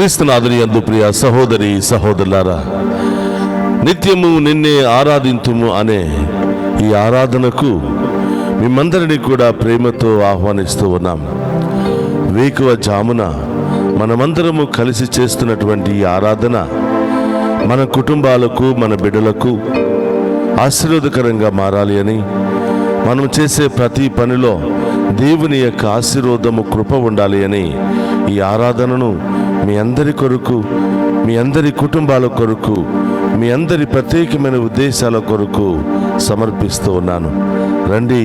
క్రీస్తునాథుని యందు ప్రియ సహోదరి సహోదరులారా, నిత్యము నిన్నే ఆరాధింతుము అనే ఈ ఆరాధనకు మిమ్మందరినీ కూడా ప్రేమతో ఆహ్వానిస్తూ ఉన్నాం. వేకువ జామున మనమందరము కలిసి చేస్తున్నటువంటి ఈ ఆరాధన మన కుటుంబాలకు, మన బిడ్డలకు ఆశీర్వాదకరంగా మారాలి అని, మనం చేసే ప్రతి పనిలో దేవుని యొక్క ఆశీర్వాదము, కృప ఉండాలి అని ఈ ఆరాధనను మీ అందరి కొరకు, మీ అందరి కుటుంబాల కొరకు, మీ అందరి ప్రత్యేకమైన ఉద్దేశాల కొరకు సమర్పిస్తూ ఉన్నాను. రండి,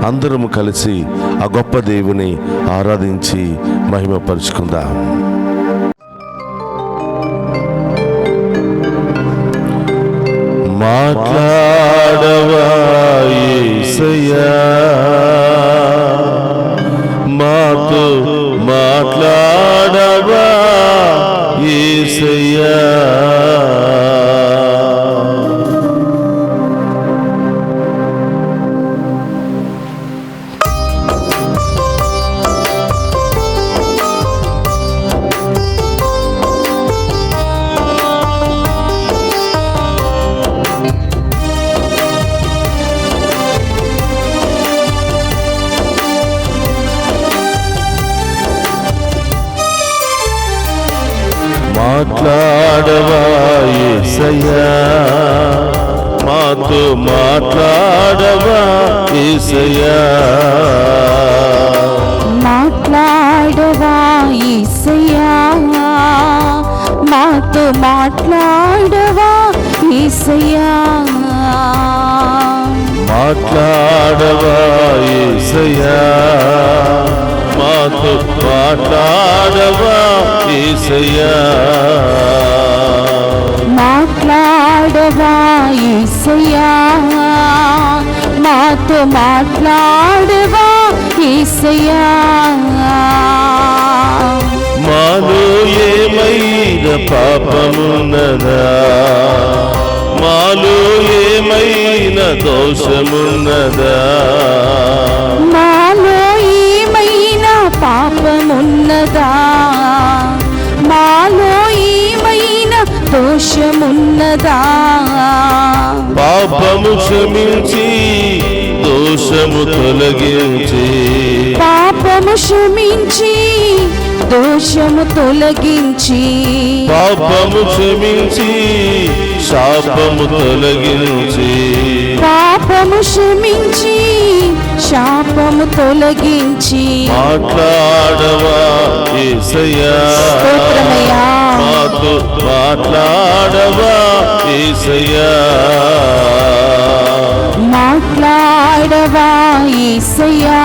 అందరము కలిసి ఆ గొప్ప దేవుని ఆరాధించి మహిమపరుచుకుందాం. మాట్లాడవా యేసయ్యా, మాతో మాట్లాడవా యేసయ్యా. మాట్లాడవా యేసయ్యా, మాతో మాట్లాడవా యేసయ్యా. మాట్లాడవా యేసయ్యా, మాతో మాట్లాడవా యేసయ్యా. మాట్లాడవా యేసయ్యా, మాతో మాట్లాడవా యేసయ్యా. మాట్లాడవా యేసయ్యా, మాతో మాట్లాడవా యేసయ్యా. మాలో ఏమైనా పాపమున్నదా, మాలో ఏమైనా దోషమున్నదా, మాలో ఏమైనా పాపమున్నదా, మాలో ఏమైనా దోషమున్నదా. పాపము క్షమించి దోషము తొలగించి, పాపము క్షమించి దోషము తొలగించి, పాపము క్షమించి శాపము తొలగించి, పాపము క్షమించి శాపము తొలగించి. మాట్లాడవా యేసయ్యా, స్తోత్రమయ్యా. మాతో మాట్లాడవా యేసయ్యా. మాట్లాడవా యేసయ్యా,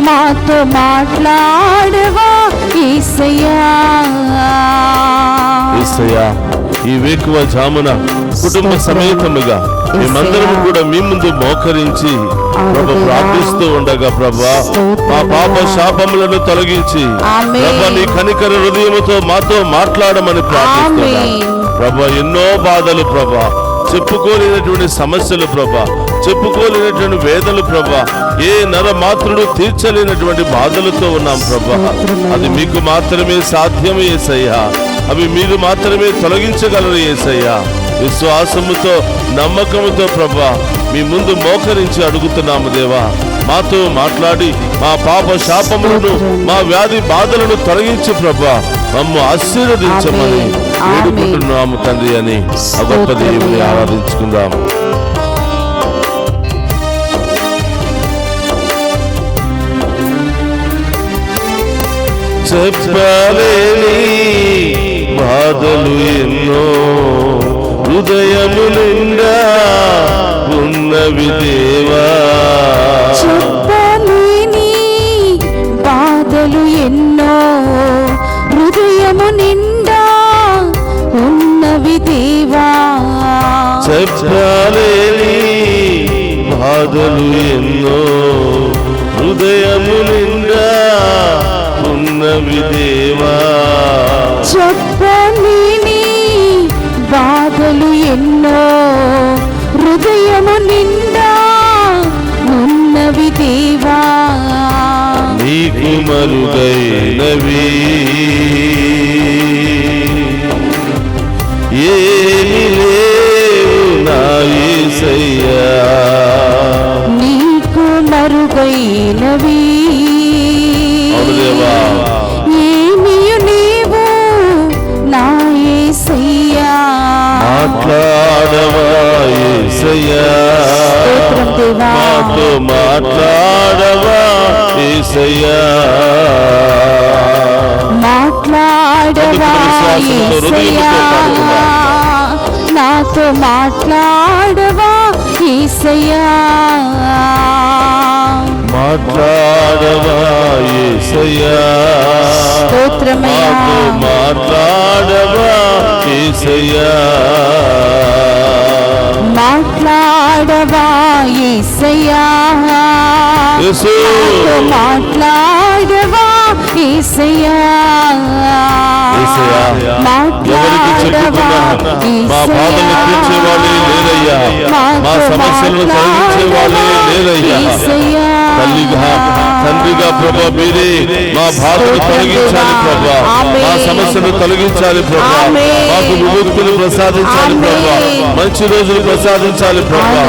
మాతో మాట్లాడవా యేసయ్యా. యేసయ్యా, ఈ వేకువ జామున కుటుంబ సమేతముగా మేమందరం కూడా మీ ముందు మోకరించి ప్రభు ప్రార్థిస్తూ ఉండగా, ప్రభా మా పాప శాపములను తొలగించి ప్రభా నీ కనికర హృదయముతో మాతో మాట్లాడమని ప్రార్థిస్తున్నా. ప్రభా ఎన్నో బాధలు ప్రభా, చెప్పుకోలేనటువంటి సమస్యలు ప్రభా, చెప్పుకోలేనటువంటి వేదనలు ప్రభా, ఏ నరమాత్రుడు తీర్చలేనటువంటి బాధలతో ఉన్నాం ప్రభా. అది మీకు మాత్రమే సాధ్యమే యేసయ్యా, అవి మీరు మాత్రమే తొలగించగలరు యేసయ్యా. విశ్వాసముతో, నమ్మకముతో ప్రభా మీ ముందు మోకరించి అడుగుతున్నాము దేవా. మాతో మాట్లాడి మా పాప శాపములను, మా వ్యాధి బాధలను తొలగించి ప్రభా మమ్ము ఆశీర్వదించమని వేడుకుంటున్నాము తండ్రి అని ఆ గొప్ప దేవుని ఆరాధించుకుందాం. చెప్పలేని బాధలు ఎన్నో హృదయము నిండా ఉన్నవి దేవా. చెప్పలేని బాధలు ఎన్నో హృదయము నిండా ఉన్నవి దేవా. చెప్పలేని బాధలు ఎన్నో హృదయము నిండా ఉన్నవి దేవా. చెప్పలేని బాధలు ఎన్నో హృదయము నిండా ఉన్నవి దేవా. నీకు మరుగైనవి యేసయ్యా మాట్లాడవా యేసయ్యా నాతో మాట్లాడవా యేసయ్యా మాట్లాడవా యేసయ్యా స్తోత్రమయ్యా మాట్లాడవా యేసయ్యా మాట్లాడవా యేసయ్యా నాతో మాట్లాడవా యేసయ్యా ఎవరికి చెప్పుకున్నా మా బాధలు తీర్చే వాళ్ళే లేరయ్యా, మా సమస్యలను తొలగించే వాళ్ళే లేరయ్యా. తల్లిగా తండ్రిగా ప్రభా మీరే మా బాధలు తొలగించాలి ప్రభా, మా సమస్యను తొలగించాలి ప్రభా, మాకు విముక్తిని ప్రసాదించాలి ప్రభా, మంచి రోజులు ప్రసాదించాలి ప్రభా.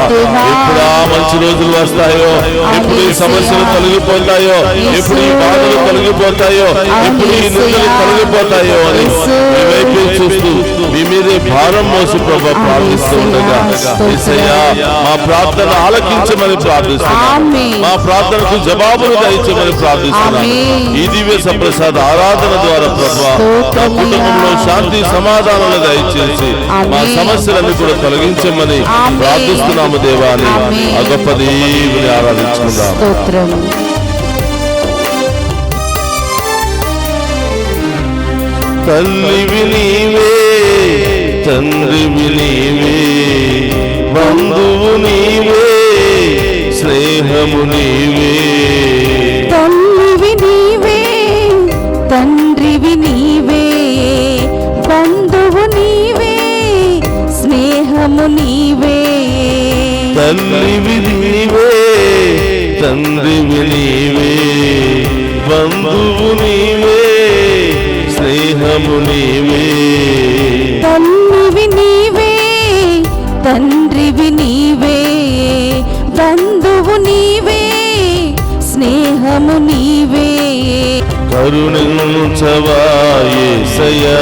ఎప్పుడు ఆ మంచి రోజులు వస్తాయో, ఎప్పుడు ఈ సమస్యలు తొలగిపోతాయో, ఎప్పుడు ఈ బాధలు తొలగిపోతాయో, ఎప్పుడు ఈ నిందలు తొలగిపోతాయో అని మీ వైపే చూస్తూ మీ మీదే భారం మోసి ప్రభా ప్రార్థిస్తూ ఉండగా యేసయ్యా మా ప్రార్థన ఆలకించమని ప్రార్థిస్తున్నాం, మా ప్రార్థనకు జవాబును దయచేయమని ప్రార్థిస్తున్నాం. ఈ దివ్య సంప్రసాద ఆరాధన ద్వారా ప్రభా మా కుటుంబంలో శాంతి సమాధానాలు దయచేసి మా సమస్యలన్నీ కూడా తొలగించమని ప్రార్థిస్తున్నాము దేవాని. ఆ గొప్ప దేవుని ఆరాధించుకుందాం. తల్లివి నీవే, తండ్రివి నీవే, బంధువు నీవే, స్నేహము నీవే. తల్లివి నీవే, తండ్రివి నీవే, బంధువు నీవే, స్నేహము నీవే. తల్లివి నీవే, తండ్రివి నీవే, బంధువు నీవే, స్నేహము నీవే. తల్లివి నీవే, తండ్రివి నీవే, బంధువు నీవే, స్నేహము నీవే. కరుణించవా యేసయ్యా,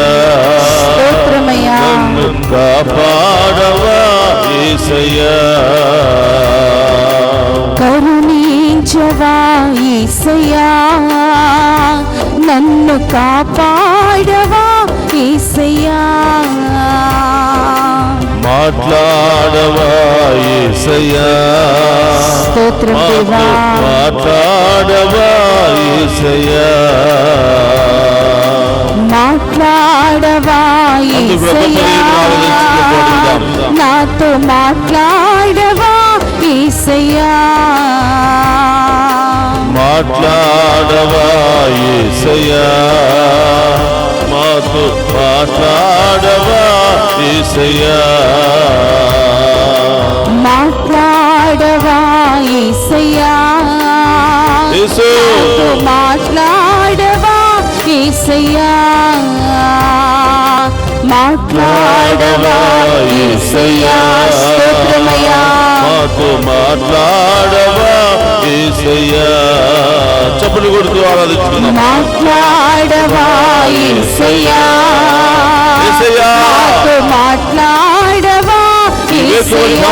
నన్ను కాపాడవా యేసయ్యా. కరుణించవా యేసయ్యా, నన్ను కాపాడవా యేసయ్యా. మాట్లాడవా యేసయ్యా, మాట్లాడవా యేసయ్యా. మాట్లాడవా యేసయ్యా, నాతో మాట్లాడవా యేసయ్యా. మాట్లాడవా యేసయ్యా, మాతో మాట్లాడవా యేసయ్యా. మాట్లాడవా యేసయ్యా, నాతో మాట్లాడవా యేసయ్యా. మాట్లాడవా యేసయ్యా, స్తోత్రమయ్యా. మాతో మాట్లాడవా యేసయ్యా. చప్పట్లు కొడుతూ ఆరాధించుకుందాం. మాట్లాడవా యేసయ్యా, నాతో మాట్లాడవా యేసయ్యా.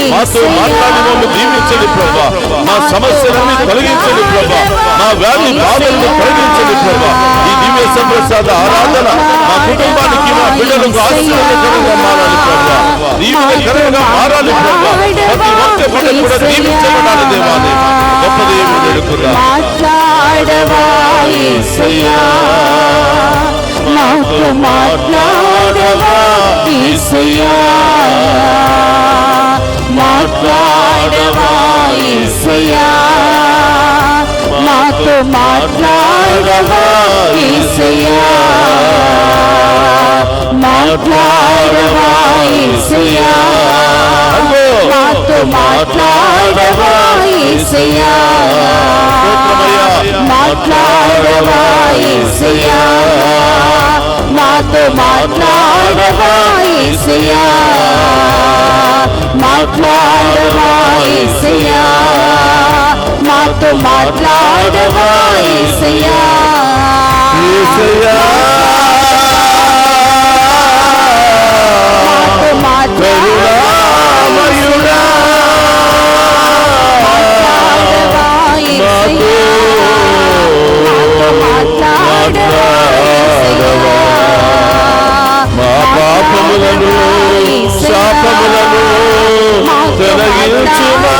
మాతో మాట్లాడి మమ్మల్ని దీవించండి ప్రభా, మా సమస్యలన్నీ తొలగించండి ప్రభా, మా వ్యాధి బాధలను తొలగించండి ప్రభా. ఈ దివ్య సంప్రసాద ఆరాధన మా కుటుంబానికి మా బిడ్డలకు ఆశీర్వాదకరంగా మారాలి ప్రభా, దీవెనకరంగా మారాలి ప్రభా. ప్రతి ఒక్క బిడ్డ కూడా దీవించబడాలి దేవాన్ని. గొప్ప దేవుని వేడుకుందాం. మాట్లాడవా యేసయ్యా, నాతో మాట్లాడవా యేసయ్యా. మాట్లాడవా యేసయ్యా, నాతో మాట్లాడవా యేసయ్యా. మాట్లాడవా యేసయ్యా, నాతో మాట్లాడవా యేసయ్యా. మాట్లాడవా యేసయ్యా, నాతో మాట్లాడవా యేసయ్యా. మాట్లాడవా యేసయ్యా, నాతో మాట్లాడవా యేసయ్యా. కరుణామయుడా మాట్లాడవా మా పాపములను శాపములను తొలగించుమా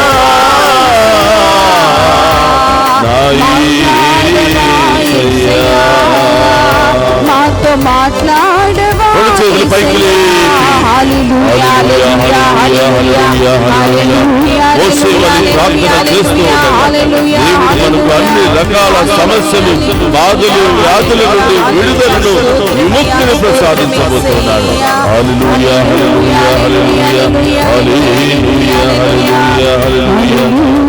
నా యేసయ్యా. మాతో మాట్లాడవా చేతులు పైకి ప్రార్థన చేస్తూ మనకు అన్ని రకాల సమస్యలు బాధలు వ్యాధుల నుండి విడుదలను విముక్తిని ప్రసాదించబోతున్నాడు. హల్లెలూయా హల్లెలూయా హల్లెలూయా హల్లెలూయా హల్లెలూయా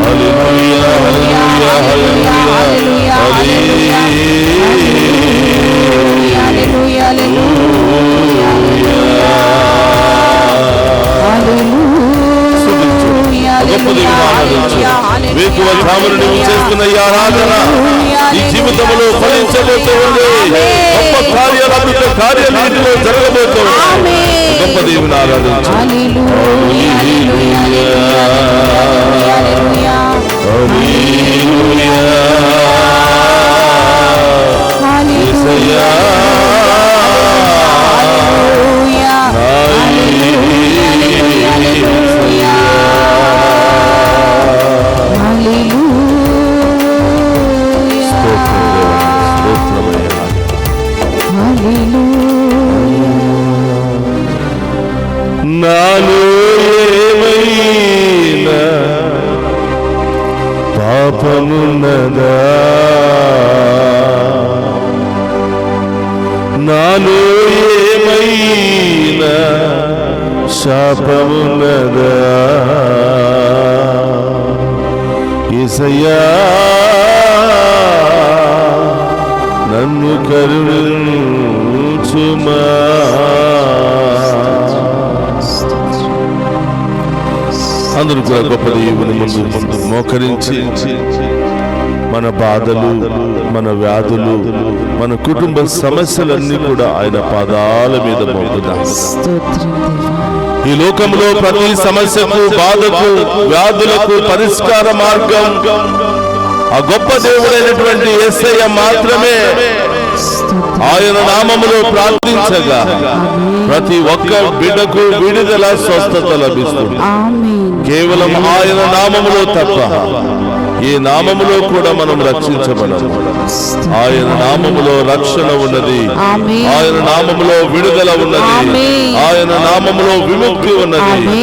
హల్లెలూయా హల్లెలూయా హల్లెలూయా హల్లెలూయా హల్లెలూయా. వేకువ జామున నువ్వు చేస్తున్న ఈ ఆరాధన ఈ జీవితంలో ఫలించబోతూ ఉంది. గొప్ప కార్యాలు అద్భుత కార్యాలు ఇంటిలో జరగబోతూ ఉంది. గొప్ప దేవుని ఆరాధించు. నాలో ఏమైనా పాపమున్నదా నాలో ఏమైనా శాపమున్నదా యేసయ్యా నన్ను కరుణించుమా. అందరూ కూడా గొప్ప దేవుని ముందు మోకరించి మన బాధలు మన వ్యాధులు మన కుటుంబ సమస్యలన్నీ కూడా ఆయన పాదాల మీద మోపుదాం. ఈ లోకంలో ప్రతి సమస్యకు బాధకు వ్యాధులకు పరిష్కార మార్గం ఆ గొప్ప దేవుడైనటువంటి యేసయ్య మాత్రమే. ఆయన నామములో ప్రార్థించగా ప్రతి ఒక్క బిడ్డకు విడుదల స్వస్థత లభిస్తుంది. కేవలం ఆయన నామములో తప్ప ఈ నామములో కూడా మనం రక్షించబడము. ఆయన నామములో రక్షణ ఉన్నది, ఆయన నామములో విడుదల ఉన్నది, ఆయన నామములో విముక్తి ఉన్నది.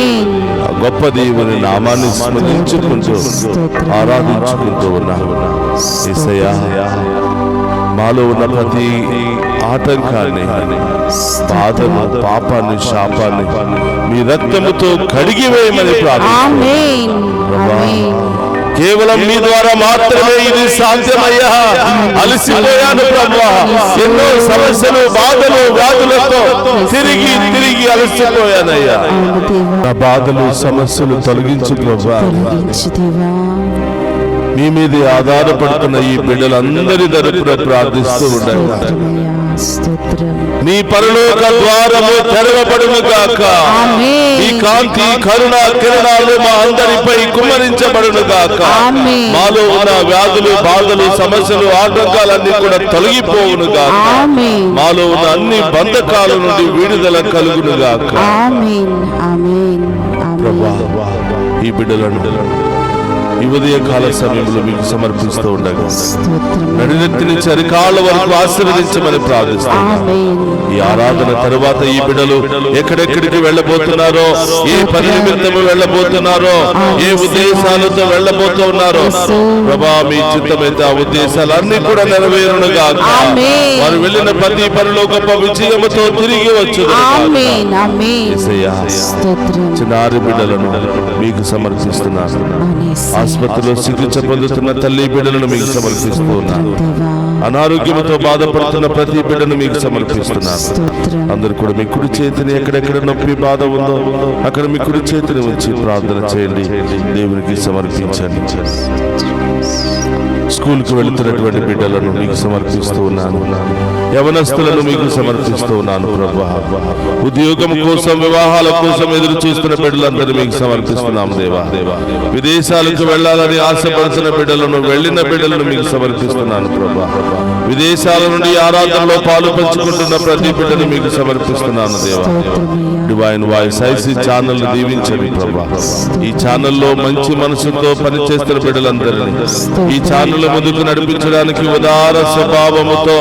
గొప్ప దేవుని నామాన్ని స్మరించుకుంటూ ఆరాధించుకుంటూ ఉన్నాము. యేసయ్యా మాలో ఉన్న ప్రతి ఆటంకాన్ని బాధను పాపాన్ని శాపాన్ని మీ రక్తముతో కడిగివేయమని ప్రార్థిస్తున్నాము. కేవలం మీ ద్వారా మాత్రమే ఇది సాధ్యమయ్యా. అలసిపోయాను ప్రభువా, ఎన్నో సమస్యలు బాధలు వ్యాధులతో తిరిగి తిరిగి అలసిపోయానయ్యా. నా బాధలు సమస్యలు తొలగించు ప్రభువా. మీ మీద ఆధారపడుతున్న ఈ బిడ్డలందరి తరపున ప్రార్థిస్తూ ఉండండి. నీ పరలోక ద్వారము తెరవబడును గాక. ఈ కాంతి కరుణ కిరణాలు మా అందరిపై కుమ్మరించబడును గాక. మాలో ఉన్న వ్యాధులు బాధలు సమస్యలు ఆటంకాలన్నీ కూడా తొలగిపోవును గాక. మాలో ఉన్న అన్ని బంధకాల నుండి విడుదల కలుగును గాక. ప్రభువా ఈ బిడ్డలను ఈ ఉదయకాల సమయంలో మీకు సమర్పిస్తూ ఉండగా నడినెత్తి నుంచి అరికాళ్ళ వరకు ఆశీర్వదించమని ప్రార్థిస్తున్నాను. ఈ ఆరాధన తరువాత ఈ బిడ్డలు ఎక్కడెక్కడికి వెళ్ళబోతున్నారో, ఏ పని నిమిత్తము వెళ్ళబోతున్నారో, ఏ ఉద్దేశాలతో వెళ్ళబోతున్నారో ప్రభా మీ చిత్తమైతే ఆ ఉద్దేశాలన్నీ కూడా నెరవేరునుగా. వారు వెళ్ళిన ప్రతి పనిలో గొప్ప విజయముతో తిరిగి వచ్చు. చిన్నారి బిడ్డలను మీకు సమర్పిస్తున్నాను. ఆసుపత్రిలో చికిత్స పొందుతున్న తల్లి బిడ్డలను మీకు సమర్పిస్తున్నాను. అనారోగ్యంతో బాధపడుతున్న ప్రతి బిడ్డను మీకు సమర్పిస్తున్నాను. అందరూ కూడా మీ కుడి చేతిని ఎక్కడెక్కడ నొప్పి బాధ ఉందో అక్కడ మీ కుడి చేతిని ఉంచి ప్రార్థన చేయండి, దేవునికి సమర్పించండి. స్కూల్కి వెళుతున్నటువంటి బిడ్డలను మీకు సమర్పిస్తూ ఉన్నాను. యవనస్తులను మీకు సమర్పిస్తూ ఉన్నాను ప్రభా. ఉద్యోగం కోసం, వివాహాల కోసం ఎదురు చూస్తున్న బిడ్డలందరూ మీకు సమర్పిస్తున్నాము దేవా. విదేశాలకు వెళ్ళాలని ఆశపడుతున్న బిడ్డలను, వెళ్ళిన బిడ్డలను మీకు సమర్పిస్తున్నాను ప్రభా. విదేశాల నుండి ఆరాధనలో పాలు పంచుకుంటున్న ప్రతి బిడ్డను మీకు సమర్పిస్తున్నాను దేవా. డివైన్ వాయిస్ ఐసీ ఛానల్ దీవించండి ప్రభా. ఈ ఛానల్లో మంచి మనసుతో పనిచేస్తున్న బిడ్డలందరినీ ఈ ఛానల్ ముందుకు నడిపించడానికి ఉదార స్వభావముతో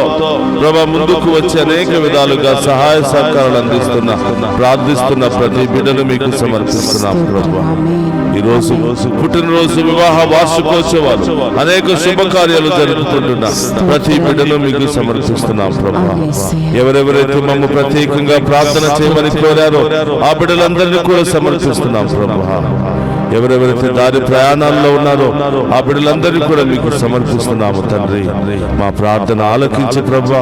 ప్రభా ముందుకు వచ్చి అనేక విధాలుగా సహాయ సహకారాలు అందిస్తున్న, ప్రార్థిస్తున్న ప్రతి బిడ్డను మీకు సమర్పిస్తున్నాం ప్రభా. ఈ రోజు పుట్టినరోజు, వివాహ వార్షికోత్సవాలు, అనేక శుభకార్యాలు జరుపుకుంటున్న ప్రతి బిడ్డను మీకు సమర్పిస్తున్నాం ప్రభా. ఎవరెవరైతే మమ్మ ప్రత్యేకంగా ప్రార్థన చేయమని కోరారో ఆ బిడ్డలందరినీ కూడా సమర్పిస్తున్నాం ప్రభా. ఎవరెవరైతే దారి ప్రయాణాల్లో ఉన్నారో ఆ బిడ్డలందరినీ కూడా మీకు సమర్పిస్తున్నాము తండ్రి. మా ప్రార్థన ఆలకించి ప్రభా,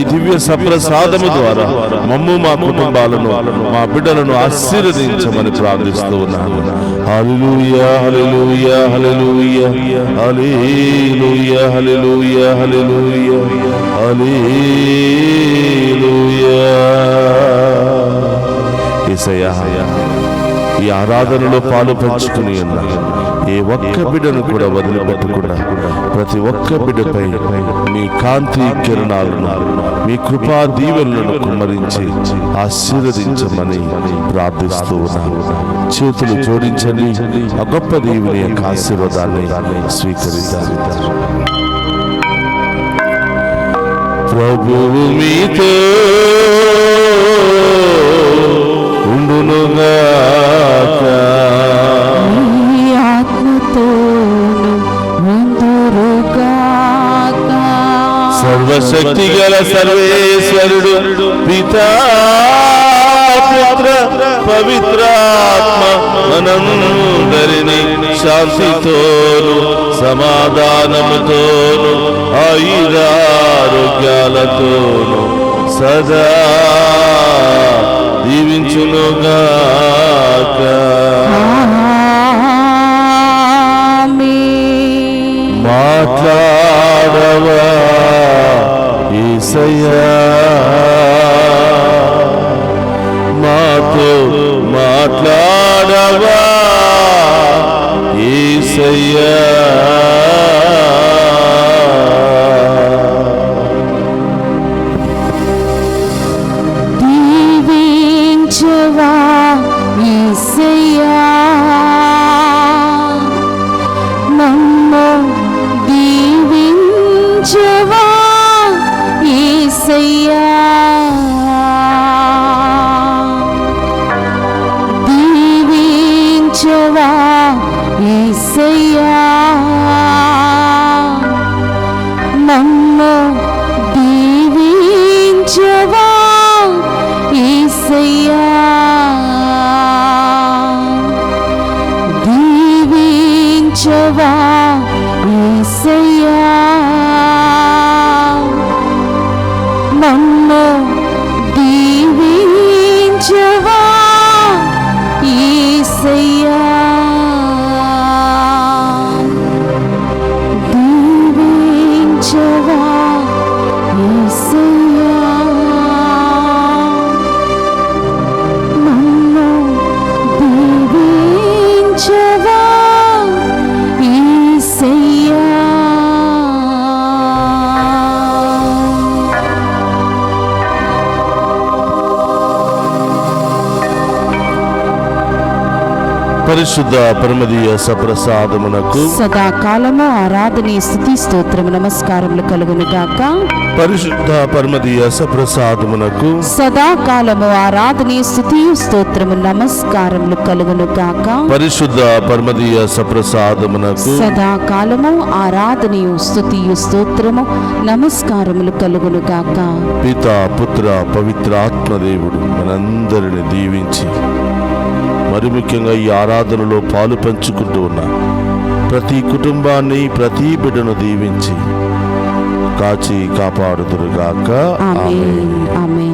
ఈ దివ్య సప్రసాదము ద్వారా మమ్ము, మా కుటుంబాలను, మా బిడ్డలను ఆశీర్వదించమని ప్రార్థిస్తూ ఉన్నాను. హల్లెలూయా, హల్లెలూయా, హల్లెలూయా, హల్లెలూయా, హల్లెలూయా, హల్లెలూయా, హల్లెలూయా. యేసయ్యా, ఈ ఆరాధనలో పాలు పంచుకుని ఉన్న ఏ ఒక్క బిడ్డను కూడా వదిలిపెట్టకుండా ప్రతి ఒక్క బిడ్డపై మీ కాంతి కిరణాలను, మీ కృపా దీవెనలను కుమ్మరించి ఆశీర్వదించమని ప్రార్థిస్తూ ఉన్నాను. చేతులు జోడించండి, ఆ గొప్ప దీవుని యొక్క ఆశీర్వాదాన్ని స్వీకరిద్దాం. ప్రభువు మీతో ఉండునుగాక, నీ ఆత్మతోను ఉందురుగాక. సర్వశక్తి గల సర్వేశ్వరుడు పితా, పుత్ర, పవిత్రాత్మ మనందరినీ శాంతితోను, సమాధానముతోను, ఆయురారోగ్యాలతోను సదా దీవించునుగాక. మాట్లాడవా యేసయ్యా, మాతో మాట్లాడవా యేసయ్యా. దీవించవా యేసయ్యా, నన్ను దీవించవా యేసయ్యా. దీవించవా యేసయ్యా, నన్ను దీవించవా యేసయ్యా. దీవించవా యేసయ్యా, నన్ను దీవించవా యేసయ్యా. దీవించవా యేసయ్యా, నన్ను దీవించవా యేసయ్యా. పరిశుద్ధ పరమదీయ సప్రసాదమునకు సదాకాలము ఆరాధన, స్తుతి, స్తోత్రము, నమస్కారములు కలుగును గాక. పరిశుద్ధ పరమదీయ సప్రసాదమునకు సదాకాలము ఆరాధన, స్తుతి, స్తోత్రము, నమస్కారములు కలుగును గాక. పరిశుద్ధ పరమదీయ సప్రసాదమునకు సదాకాలము ఆరాధనయు, స్తుతియు, స్తోత్రము, నమస్కారములు కలుగును గాక. పితా, పుత్ర, పవిత్రాత్మ దేవుడు మనందరిని దీవించి, మరి ముఖ్యంగా ఈ ఆరాధనలో పాలు పంచుకుంటూ ఉన్న ప్రతి కుటుంబాన్ని, ప్రతి బిడ్డను దీవించి కాచి కాపాడుదురుగాక. ఆమేన్, ఆమేన్.